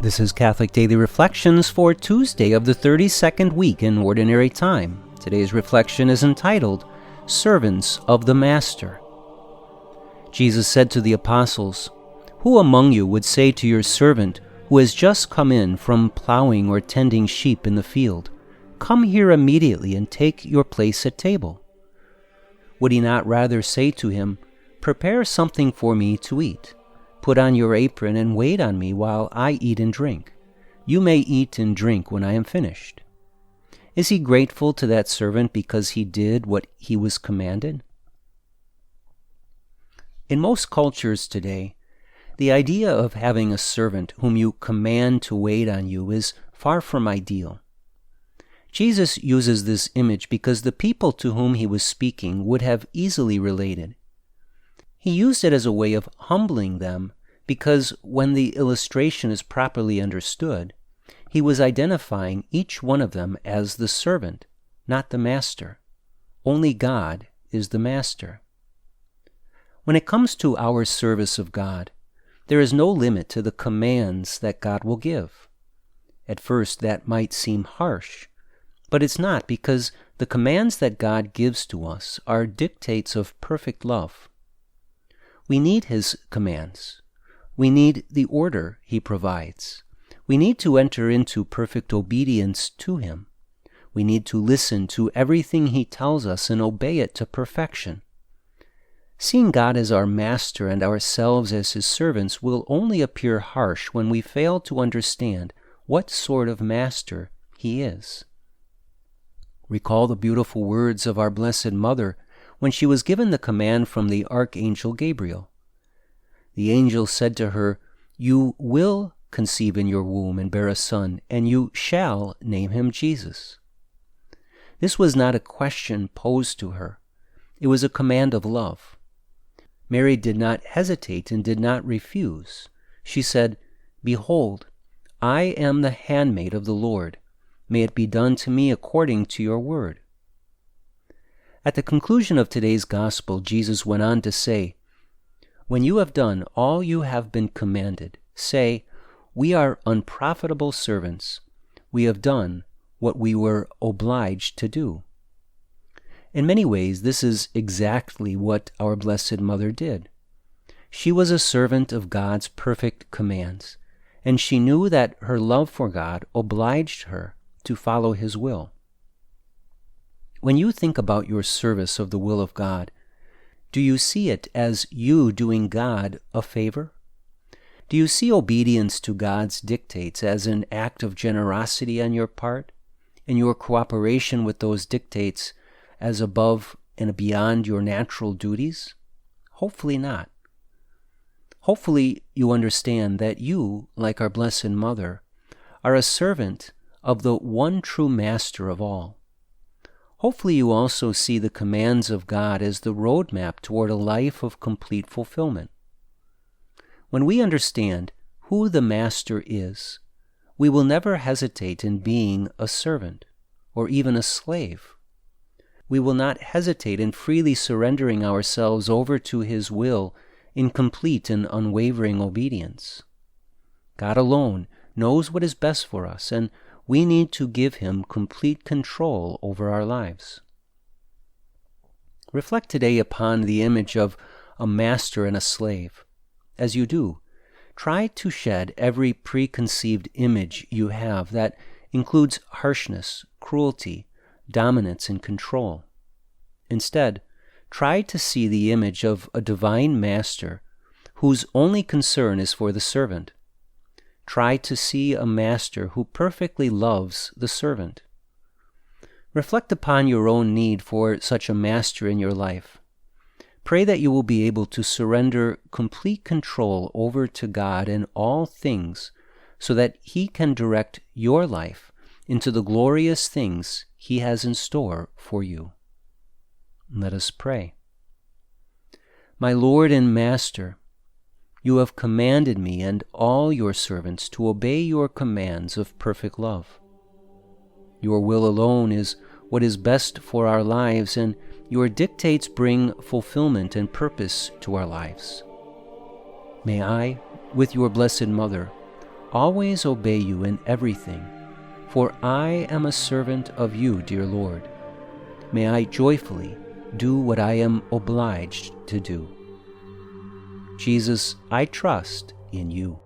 This is Catholic Daily Reflections for Tuesday of the 32nd week in Ordinary Time. Today's reflection is entitled, Servants of the Master. Jesus said to the apostles, "Who among you would say to your servant who has just come in from plowing or tending sheep in the field, 'Come here immediately and take your place at table'? Would he not rather say to him, 'Prepare something for me to eat. Put on your apron and wait on me while I eat and drink. You may eat and drink when I am finished'? Is he grateful to that servant because he did what he was commanded?" In most cultures today, the idea of having a servant whom you command to wait on you is far from ideal. Jesus uses this image because the people to whom he was speaking would have easily related. He used it as a way of humbling them because when the illustration is properly understood, he was identifying each one of them as the servant, not the master. Only God is the master. When it comes to our service of God, there is no limit to the commands that God will give. At first, that might seem harsh, but it's not, because the commands that God gives to us are dictates of perfect love. We need his commands. We need the order he provides. We need to enter into perfect obedience to him. We need to listen to everything he tells us and obey it to perfection. Seeing God as our master and ourselves as his servants will only appear harsh when we fail to understand what sort of master he is. Recall the beautiful words of our Blessed Mother when she was given the command from the Archangel Gabriel. The angel said to her, "You will conceive in your womb and bear a son, and you shall name him Jesus." This was not a question posed to her. It was a command of love. Mary did not hesitate and did not refuse. She said, "Behold, I am the handmaid of the Lord. May it be done to me according to your word." At the conclusion of today's gospel, Jesus went on to say, "When you have done all you have been commanded, say, 'We are unprofitable servants. We have done what we were obliged to do.'" In many ways, this is exactly what our Blessed Mother did. She was a servant of God's perfect commands, and she knew that her love for God obliged her to follow his will. When you think about your service of the will of God, do you see it as you doing God a favor? Do you see obedience to God's dictates as an act of generosity on your part, and your cooperation with those dictates as above and beyond your natural duties? Hopefully not. Hopefully you understand that you, like our Blessed Mother, are a servant of the one true Master of all. Hopefully you also see the commands of God as the roadmap toward a life of complete fulfillment. When we understand who the Master is, we will never hesitate in being a servant or even a slave. We will not hesitate in freely surrendering ourselves over to his will in complete and unwavering obedience. God alone knows what is best for us, and we need to give him complete control over our lives. Reflect today upon the image of a master and a slave. As you do, try to shed every preconceived image you have that includes harshness, cruelty, dominance, and control. Instead, try to see the image of a divine master whose only concern is for the servant. Try to see a master who perfectly loves the servant. Reflect upon your own need for such a master in your life. Pray that you will be able to surrender complete control over to God in all things so that he can direct your life into the glorious things he has in store for you. Let us pray. My Lord and Master, you have commanded me and all your servants to obey your commands of perfect love. Your will alone is what is best for our lives, and your dictates bring fulfillment and purpose to our lives. May I, with your Blessed Mother, always obey you in everything, for I am a servant of you, dear Lord. May I joyfully do what I am obliged to do. Jesus, I trust in you.